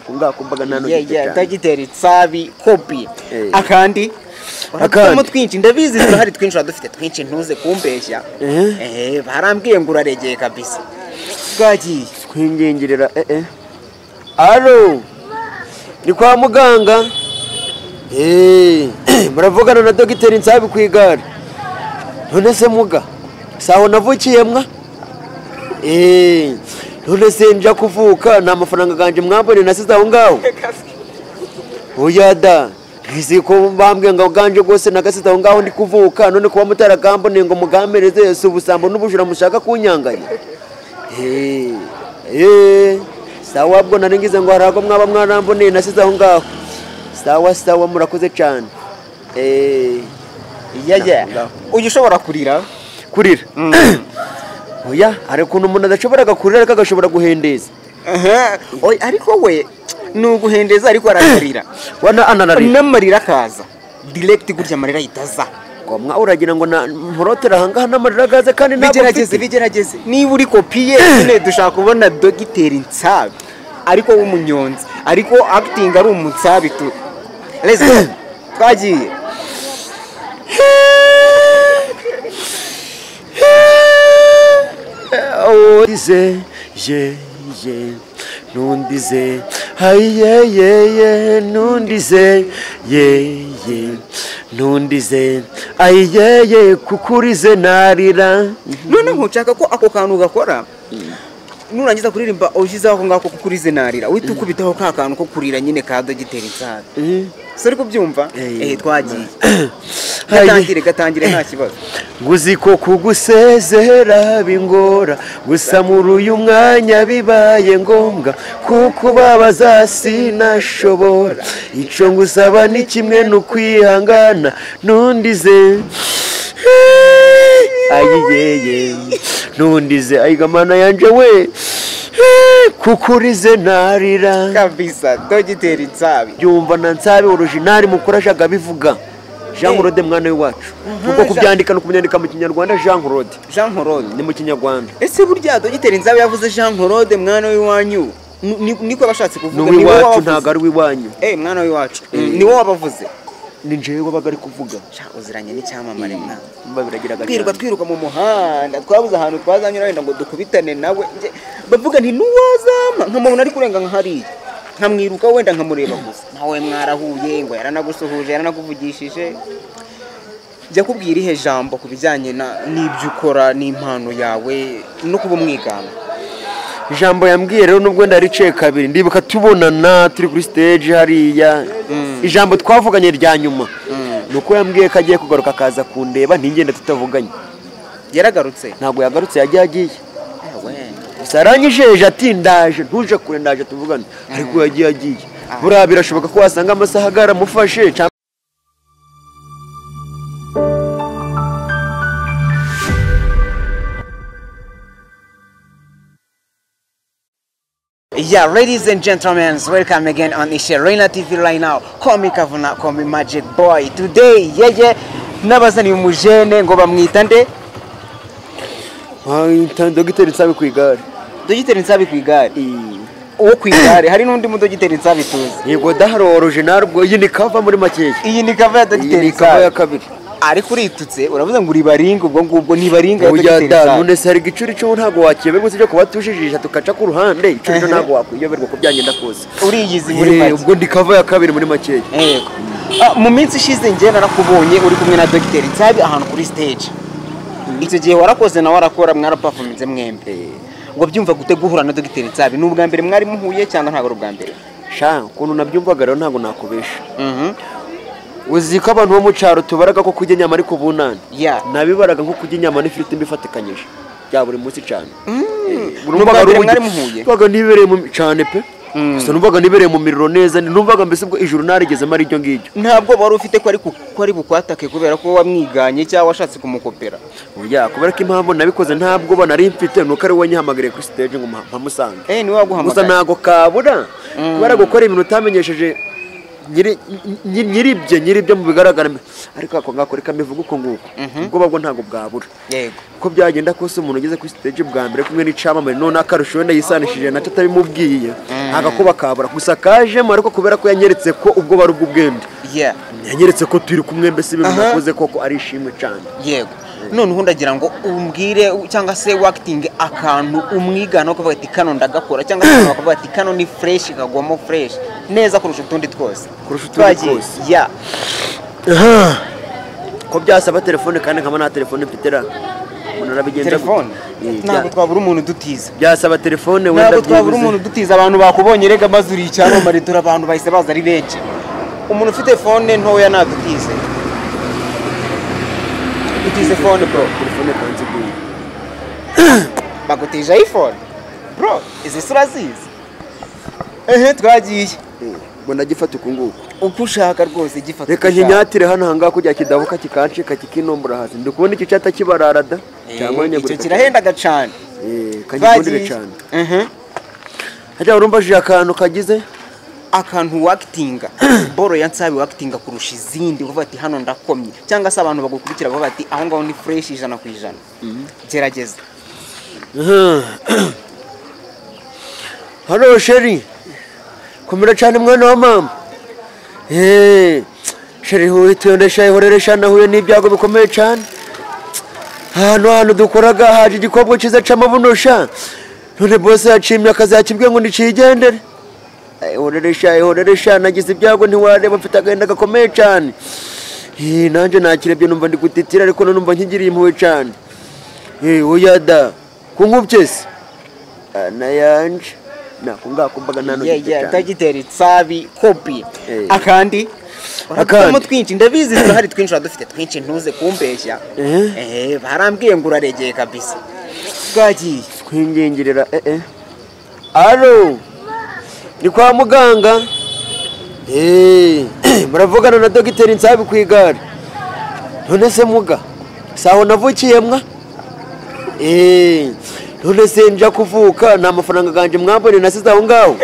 kunga kumbaga nano Dogiteri Nsabi copy akandi Akamo twinshi ndabizi turahari twinshi dufite twinshi ntuze kumbeshya barambwiye ngo uraregeye kabisa bwagiye twingengerera Alo ni kwa muganga muravugana na Dogiteri Nsabi kwigara none se muga saho navukiyemwa none se nja kuvuka na mafaranga ganje mwambone nasize aho ngaho oyada Riziko bambwe ngo ganje gose nagasize aho ngaho ndi kuvuka none kuba mutaragambone ngo mugamereze Yesu ubusambo n'ubujura mushaka kunyanganya sawa bwo naringize ngo harago mwaba mwarambone nasize aho ngaho sawa murakoze cyane ushobora kurira oya ariko umuntu adashobora kurira ariko agashobora guhendeza ariko we nuguhendeza ariko arakarira wana anararira namarira kaza direct gutya amarira itaza ngomwa uragira ngo mporotera hanga namarira gaze kandi bigerageze niba uri kopiye nyine dushaka kubona Dogiteri Nsabi ariko w'umunyonzi ariko acting ari umutsabi tu let's go twagiye dize je nundize ayeye nundize ye nundize ayeye kukurize narira none nkushaka ko ako kantu gakora nurangiza kuririmba ujiza aho ngako kukurize narira uhita ukubitaho ka kantu ko kurira nyine ka Dogiteri Nsabi sari kubyumva twagiye gatangire nta kibazo nguziko kugusezera bingora gusa muri uyu mwanya bibaye ngombwa kuko babaza sinashobora ico ngusaba ni kimwe no kwihangana nundize ayiyeye nundize ayigamana yanje we kukurize narira kabisa Dogiteri Nsabi yumva na Nsabi original mukorashaga bivuga Jean Claude mwana wacu kuko kubyandika no kubyandika mu Kinyarwanda Jean Claude ni mu Kinyarwanda ese burya Dogiteri Nsabi yavuze Jean Claude mwana w'iwanyu niko bashatse kuvuga ni wacu ntago ari w'iwanyu mwana w'iwacu ni wowe wabavuze ni njewe wabaga ari kuvuga uziranye n'icyamamare mwana babiragiraga twiruka mu muhanda twabuze ahantu twazanyura wenda ngo dukubitane nawe bavuga nti nuwazama nkamubona ari kurenga nkahariye nkamwiruka wenda nkamureba gusa nawe mwarahuye ngo yaranagusuhuje yaranakuvugishije jya kubwira ihe jambo kubijyanye n'ibyo ukora n'impano yawe no kuba umwigana ijambo yambwiye rero nubwo ndarice kabiri ndibuka tubonana turi kuri stage hariya ijambo twavuganye rya nyuma nuko yambwiye ko agiye kugaruka akaza kundeba ntingende tutavuganye yaragarutse ntabwo yagarutse yagiye saranyisheje ati ndaje ntuje kure ndaje tuvugane ariko yagiye buriya birashoboka ko wasanga amasaha agaramufashe Yeah, ladies and gentlemen, welcome again on Isherina TV right now. Call me Kavuna, call me Magic Boy. Today, nabazani umujene ngo bamwita nde? Dogiteri Nsabi kwigare. Dogiteri Nsabi kwigare. Uwo kwigare hari nundi mu Dogiteri Nsabi tuzi. Yego daharo original bwo iyi ni cover muri makeya. Iyi ni cover ya Dogiteri Nsabi ya kabiri. Ariko uritutse uravuze ngo uri baringa ubwo ni baringa ya Dogiteri Nsabi. None se hari gicuri cyo ntago wakiyoberwa cyo kuba tushijisha tukaca ku ruhande icyo cyo ntago wakwiyoberwa ko byagenda kose. Uriyizi muri make. Ubwo ndi cover ya kabiri muri makeya. Yego. Mu minsi ishize ngiye narakubonye uri kumwe na Dogiteri Nsabi ahantu kuri stage. Icyo gihe warakoze na warakora mwaraperformance mwembe. Ngo byumva gute guhura na Dogiteri Nsabi n'ubwa mbere mwari muhuye cyangwa ntago ubwa mbere? Sha kuntu nabyumvaga rero ntago nakubesha. Uziko abantu bo mu cyaro tubaraga ko kujya nyama ariko bunani. Nabibaraga nko kujya nyama n'ifiriti mbifatikanyije. Bya buri munsi cyane. Urumva ari mwari muhuye? Twaga nibereye mu cyane pe. Gusa numvaga nibereye mu miriro neza numvaga mbese ubwo ijuru narigeze mari iryo ngiryo. Ntabwo wari ufite ko ari bukwatake kubera ko wamwiganye cyangwa washatse kumukopera. Oya kubera ko impamvu nabikoze ntabwo banari mfite nuko ari we nyihamagariye kuri stage ngo mpamusange. Ni waguhamagara. Gusa nago kabura. Kubera gukora ibintu utamenyesheje nyiribyo mu bigaragara ariko ako ngako reka mivuga uko nguko ubwo babwo ntago bwabura yego ko byagenda kose umuntu ugeze kuri stage bwa mbere kumwe n'icamamare none akarusho wenda yisanishije nacyo atabimubwiye agakuba kabura gusa kajemo ariko kubera ko yanyeretse ko ubwo bari ubw'ubwende yanyeretse ko turi kumwe mbese ibintu nakoze koko ari ishimwe cyane yego noneho ndagira ngo umbwire cyangwa se wakitinge akantu umwigana ukavuga ati kano ndagakora cyangwa se bakavuga ati kano ni fresh kagwamo fresh neza kurusha utundi twose ya ko byasaba telefone kandi nkaba nta telefone mfitera telefone ntabwo twabura umuntu dutiza byasaba telefone wenda ntabwo twabura umuntu dutiza abantu bakubonye rega maze uri icyaro maritura abantu bahise baza ari benshi umuntu ufite phone ntoya nadutize utize phone bro telefone kanze bwo bagutije iPhone bro izi sura zizi twagiye ngo ndagifata ukunguko uko ushaka rwose gifata reka nyinyatire hano hanga kujya kidabuka kikancika kikinombora hasi ndikubona iki cyata kibararada cyangwa nyagurika icyo kirahendaga cyane kagikundire cyane hajya urumbajije akantu kagize akantu wakitinga boro ya nsabi wakitinga kurusha izindi uvuga ati hano ndakomye cyangwa se abantu bagukurikira bavuga ati aho ngaho ni fresh 100%. Gerageza hano sheri komera cyane mwana wa mama sheri huyitondesha ihoreresha nahuye n'ibyago bikomeye cyane hano dukoraga haje igikobwa cyiza c'amabunosha none bose yacimye akazi yakibwiye ngo ndicigendere ihoreresha nagize ibyago ntiwareba mfite agahinda gakomeye cyane nanjye nakirebye numva ndi gutitira ariko numva nkigiriye impuhwe cyane uyada kunkubye se nayanje nako ngakumbaga nano tagiteri tsabi copy akandi mu twinshi ndabizi turahari twinshi dufite twinshi ntuze kumbeshya barambwiye ngo uraregeye kabisa twagiye twingingirira alo ni kwa muganga muravugana na dogiteri nsabi ku igare none se muga saho navukiye mwa none se nja kuvuka nta mafaranga ganje mwambone nasize aho ngaho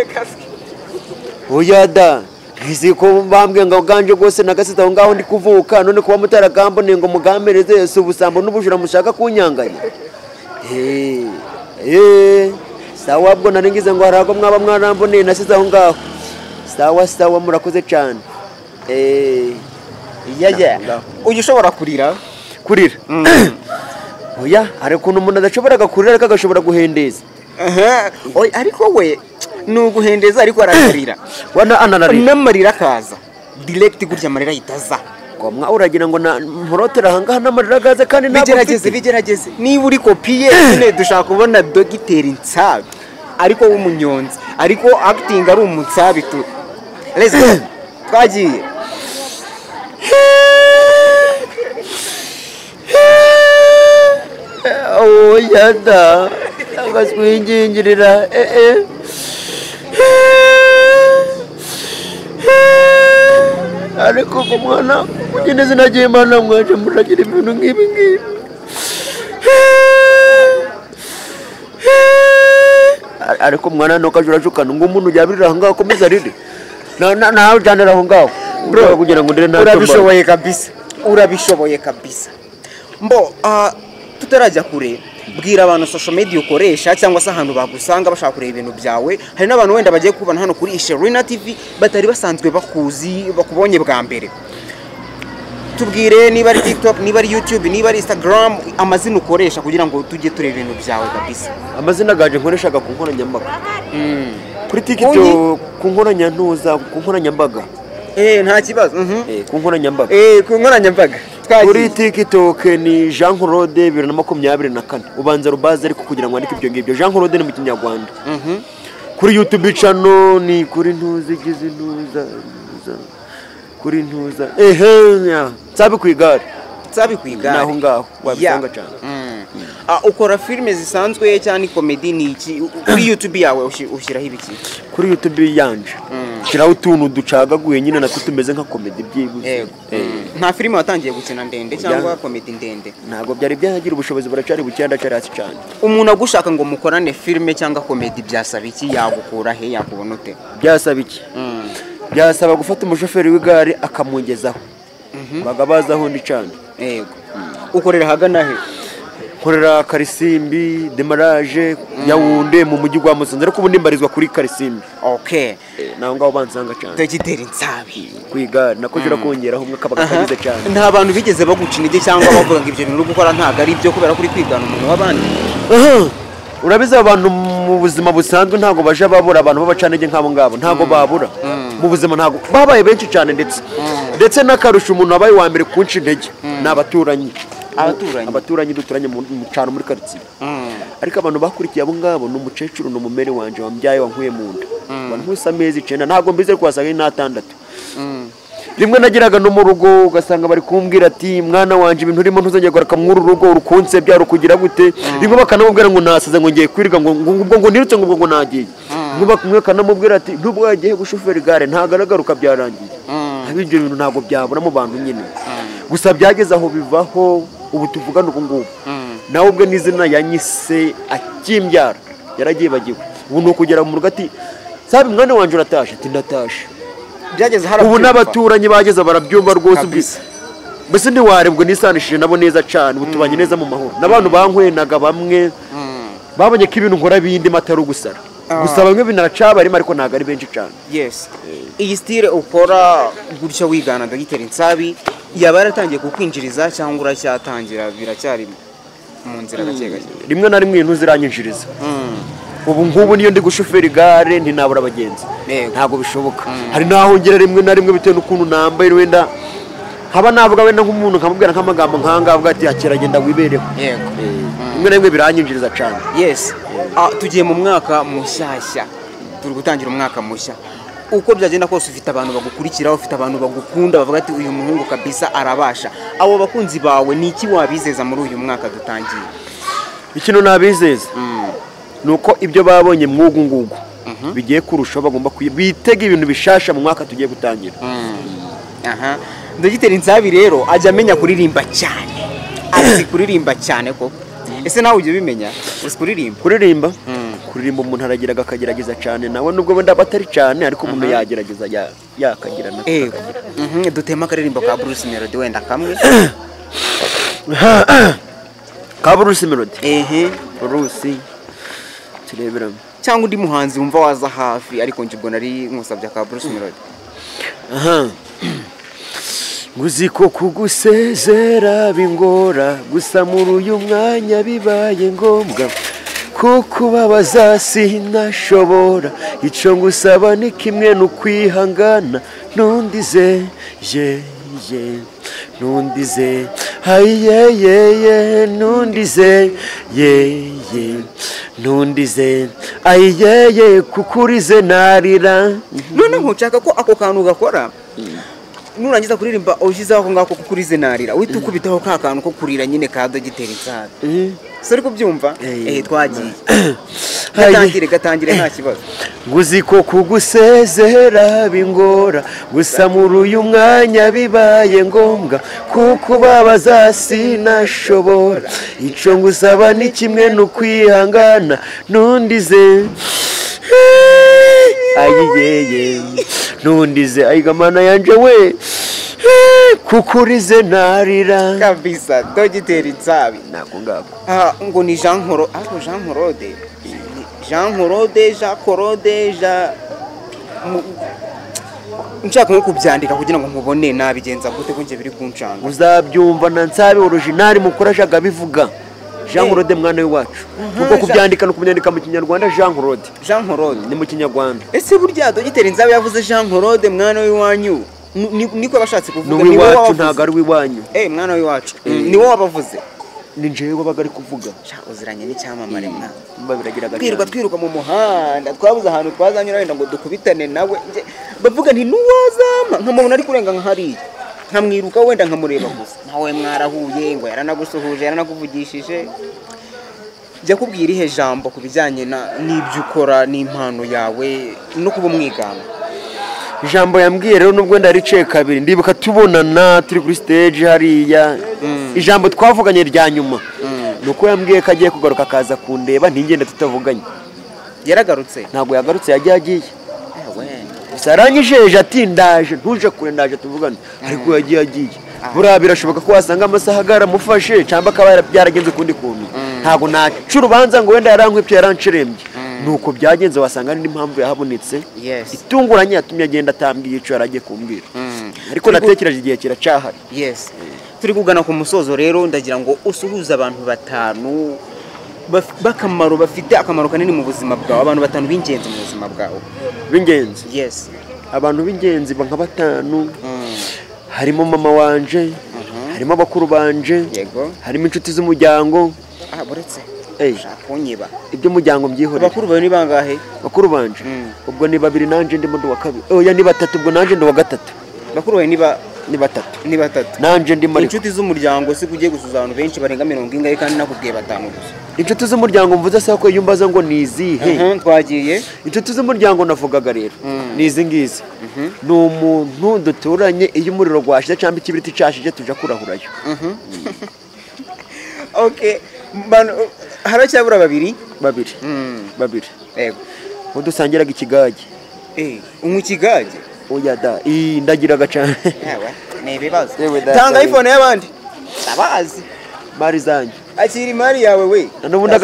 uyada ngizi ko bambwiye ngo ganje gose nagasize aho ngaho ndi kuvuka none kuba mutaragambone ngo mugamereze se ubusambo n'ubujura mushaka kunyanganya sawa bwo naringize ngo harago mwaba mwarambone nasize aho ngaho sawa murakoze cyane ushobora kurira oya hari ukuntu umuntu adashoboraga kurira ariko agashobora guhendeza ariko we ni uguhendeza ariko arakarira n'amarira akaza direct gutya amarira yitaza mwa uragira ngo mporotera ahangaha n'amarira agaze kandi bigerageze niba uri kopiye nyine dushaka kubona dogiteri nsabi ariko w'umunyonzi ariko acting ari umunsabi tu let's go twagiye yada agaswingingirira ariko ko mwana ugende zinagiye imana mwaje muragira ibintu nk'ibi ngibi ariko mwana nokajurajukana ngo umuntu yabirira aho ngaho akomeza riri nawe ujyanira aho ngaho bro kugira ngo ndere nta urabishoboye kabisa mbo tutarajya kure bwira abantu social media ukoresha cyangwa se ahantu bagusanga bashaka kureba ibintu byawe hari n'abantu wenda bagiye kubana hano kuri Sherina TV batari basanzwe bakuzi bakubonye bwa mbere tubwire niba ari TikTok niba ari YouTube niba ari Instagram amazina ukoresha kugira ngo tujye tureba ibintu byawe kabisa amazina gaje nkoreshaga ku nkoranyambaga kuri TikTok ku nkoranyambaga nta kibazo ku nkoranyambaga ku nkoranyambaga kuri TikTok ni Jean Claude 2024 ubanza rubaze ariko kugira ngo andike ibyo ngibyo Jean Claude ni mu Kinyarwanda kuri YouTube channel ni kuri ntuzigize ntuza kuri ntuza sabi kwigare naho ngaho wabisanga cyane ukora filime zisanzwe cyane comedy ni iki kuri YouTube yawe ushyiraho ibiki kuri YouTube yanje shiraho utuntu ducagaguye nyine natwe tumeze nka comedy byibuze nta filime watangiye gukina ndende cyangwa comedy ndende ntago byari byagira ubushobozi buracari bucyanda cyarasi cyane umuntu agushaka ngo mukorane filime cyangwa comedy byasaba iki yagukura he yakubona ute byasaba iki byasaba gufata umushoferi w'igare akamungezaho bagabazaho ndi cyane ukorera hagana he nkorera Karisimbi Demarage Yaounde mu mujyi wa Musanze ariko ubu ndimbarizwa kuri Karisimbi. Okay. Naho ngaho bansanga cyane. Dogiteri Nsabi. Kwiga nakoje kongeraho umwe kabaga kagize cyane. Nta bantu bigeze baguca intege cyangwa bavuga ngo ibyo bintu uri gukora ntago ari byo kubera kuri kwigana umuntu w'abandi. Urabiza abantu mu buzima busanzwe ntago baje babura abantu babacanege nk'abo ngabo ntago babura. Mu buzima ntago babaye benshi cyane ndetse n'akarusha umuntu wabaye wa mbere kunca intege n'abaturanyi. Abaturanyi duturanye mu cyaro muri quartier. Ariko abantu bakurikiye abo ngabo n'umucecuru n'umumere wanje wambyaye wankuye mu nda. Wankusa amezi 9 ntago mbize kwasanga ni 6. Rimwe nagiraga no mu rugo ugasanga bari kumbwira ati mwana wanje ibintu urimo ntuzongera gukora mu rugo urukunse byaro kugira gute. Rimwe bakanamubwira ngo nasaze ngo ngiye kwiriga ngo nirutse ngo nagiye. Mwe kanamubwira ati nubwo yagiye gushofera igare ntagaragaruka byarangiye. Abinjye ibintu ntago byabura mu bantu nyine. Gusa byageze aho bivaho ubu tuvugana ubu ngubu. Nawe ubwe n'izina yanyise akimbyara yaragiye bagiwe. Ubu no kugera mu rugati sabe mwana wanje uratashe ati ndatashe. Byageze hara ubu n'abaturanyi bageze barabyumva rwose mbese ntiwarebwe nisanishije nabo neza cyane ubutubanye neza mu mahoro n'abantu bankwenaga bamwe babonye ko ibintu nkora bindi matari ugusara gusa bamwe binaracabarimo ariko ntago ari benshi cyane. Yes. Iyi style ukora gutyo wigana Dogiteri Nsabi yaba yaratangiye kukwinjiriza cyangwa uracyatangira biracyari mu nzira gake. Rimwe na rimwe intu ziranyinjiriza. Ubu ngubu niyo ndi gushofera igare ntinabura abagenzi ntago bishoboka. Hari naho ngera rimwe na rimwe bitewe n'ukuntu nambaye wenda haba navuga wenda nk'umuntu nkamubwira nk'amagambo nkanga avuga ati akiragenda wibereho. Yego. Rimwe na rimwe biranyinjiriza cyane. Yes. Tugiye mu mwaka mushyashya turi gutangira umwaka mushya uko byagenda kose ufite abantu bagukurikira ufite abantu bagukunda bavuga ati uyu muhungu kabisa arabasha. Abo bakunzi bawe niki wabizeza muri uyu mwaka dutangiye? Ikintu nabizeza nuko ibyo babonye mwugu ngugu bigiye kurushaho bagomba bitega ibintu bishasha mu mwaka tugiye gutangira. Dogiteri Nsabi rero ajya amenya kuririmba cyane. Azi kuririmba cyane koko. Ese nawe ujye bimenya uzi kuririmba? Kuririmba umuntu aragiraga akagerageza cyane nawe nubwo wenda batari cyane ariko umuntu yagerageza yakagira na. Dutema akaririmbo ka Bruce Melody wenda kamwe. Ka Bruce Melody. Bruce tureberamo cyangwa undi muhanzi wumva waza hafi ariko njye ubwo nari nkusabye ka Bruce Melody. Nguziko kugusezera bingora gusa muri uyu mwanya bibaye ngombwa kuko babaza sinashobora ico ngusaba ni kimwe no kwihangana nundize nundize ayeye nundize nundize ayeye kukurize narira. None nkushaka ko ako kantu gakora nurangiza kuririmba ujiza aho ngako kukurize narira uhita ukubitaho ka kantu ko kurira nyine ka Dogiteri Nsabi. Sari kubyumva? Twagiye. Gatangire nta kibazo. Nguziko kugusezera bingora gusa muri uyu mwanya bibaye ngombwa kuko babaza sinashobora ico ngusaba ni kimwe no kwihangana nundize ayiyeye nundize ayigamana yanje we kukurize narira kabisa. Dogiteri Nsabi nako ngabo ngo ni Jean Claude nshaka nko kubyandika kugira ngo nkubone nabigenza gute ko nje biri kuncanga. Uzabyumva na Nsabi original mukorashaga bivuga Jean Claude mwana wacu kuko kubyandika no kubyandika mu Kinyarwanda Jean Claude ni mu Kinyarwanda. Ese burya Dogiteri Nsabi yavuze Jean Claude mwana w'iwanyu niko bashatse kuvuga ni wacu ntago ari w'iwanyu. Mwana w'iwacu ni wowe wabavuze. Ni njewe wabaga ari kuvuga uziranye n'icyamamare mba biragiraga twiruka mu muhanda twabuze ahantu twazanyura wenda ngo dukubitane nawe bavuga nti nuwazama nkamubona ari kurenga nkahari nkamwiruka wenda nkamureba gusa nawe mwarahuye ngo yaranagusuhuje yaranakuvugishije. Jya kubwira ihe jambo kubijyanye n'ibyo ukora n'impano yawe no kuba umwigana. Ijambo yambwiye rero nubwo ndaricaye kabiri ndibuka tubonana turi kuri stage hariya. Ijambo twavuganye rya nyuma nuko yambwiye ko agiye kugaruka akaza kundeba ntingende tutavuganye. Yaragarutse? Ntabwo yagarutse yagiye. Saranyisheje ati ndaje ntuje kure ndaje tuvugane ariko yagiye buriya birashoboka ko wasanga amasaha agaramufashe cyangwa akaba byaragenze ukundi kuntu ntabwo naca urubanza ngo wenda yarankwepye yarancerembye nuko byagenze wasanga n'indi mpamvu yahabonetse itunguranye yatumye agenda atambwiye icyo yaragiye kumbwira ariko natekereje igihe kiracahari. turi kugana ku musozo rero ndagira ngo usuhuze abantu batanu b'akamaro bafite akamaro kanini mu buzima bwawe, abantu batanu b'ingenzi mu buzima bwawe. B'ingenzi? Abantu b'ingenzi nka batanu harimo mama wanje, harimo abakuru banje, harimo inshuti z'umuryango. Buretse kunyiba ibyo muryango mbyihorera. Bakuru bawe ni bangahe? Bakuru banje ubwo ni babiri nanje ndimo ndo wa kabiri. Oya ni batatu ubwo nanje ndo wa gatatu. Bakuru bawe ni batatu. Nanje ndimo ariko inshuti z'umuryango si kugiye gusuza abantu benshi barenga 40 kandi nakubwiye batanu gusa. Inshuti z'umuryango mvuze se ko yumbaza ngo nizihe? Twagiye inshuti z'umuryango navugaga rero nizi ngizi. Ni umuntu duturanye iyo umuriro gwashije cyangwa ikibiriti cyashije tuja kurahurayo. Haracyabura babiri. Yego udusangiraga ikigage. Unywa ikigage? Oya da ndagiraga cyane. Ni ibibazo. Tanga iPhone y'abandi abazi mari zanyu akiri mari yawe we n'ubundi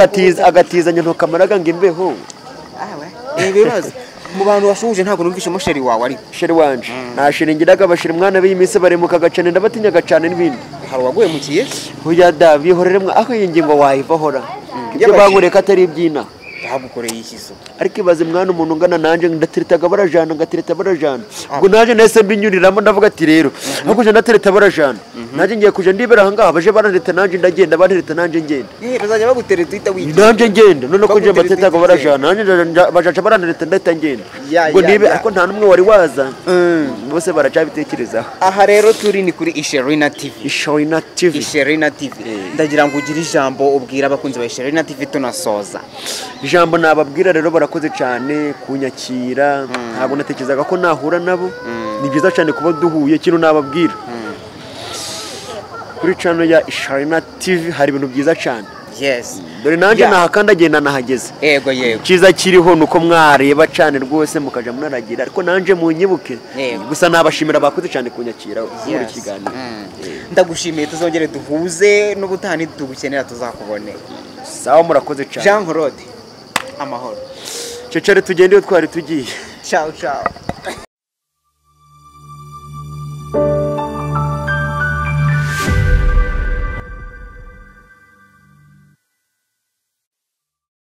agatizanya ntokamaraga ngo imbeho. Ni ibibazo mu bantu washuje ntabwo numvishe musheri wawe ariko sheri wanje nashirengiraga abashira mwana b'imise baremuka gacane ndabatinyaga cyane n'ibindi. Hari waguye mukiye? Oya da bihoreremwe aho yingingo wayivahora ibyo bangureka atari ibyina bagukoreye ikizo ariko ibaze mwana umuntu ngana nanje ndateretaga barajana ngatereta barajana ubwo naje nese mbinyuriramo ndavuga ati rero ahubwo je ndatereta barajana naje ngiye kuja ndibera hangaha baje barandeta nanje ndagenda bantereta nanje ngenda bazajya bagutereta uhita wita nanje ngenda none ko je batetaga barajana nanje bajaca barandeta ndahita ngenda ubwo nibe ariko nta numwe wari waza bose baracabitekerezaho. Aha rero turi ni kuri Isherina TV. Ndagira ngo ugire ijambo ubwira abakunzi ba Isherina TV tunasoza. Ijambo nababwira rero barakoze cyane kunyakira ntabwo natekerezaga ko nahura nabo. Ni byiza cyane kuba duhuye ikintu nababwira kuri channel ya Isherina TV hari ibintu byiza cyane. Dore nanje nahakandagiye nahageze. Yego kiza kiriho nuko mwareba cyane rwose mukaja munaragira ariko nanje munyibuke gusa nabashimira bakoze cyane kunyakira muri kiganiro. Ndagushimiye tuzongere duhuze n'ubutani tugukenera tuzakubone. Sawa murakoze cyane. Jean Claude amahoro cecere tugende twari tugiye. Ciao.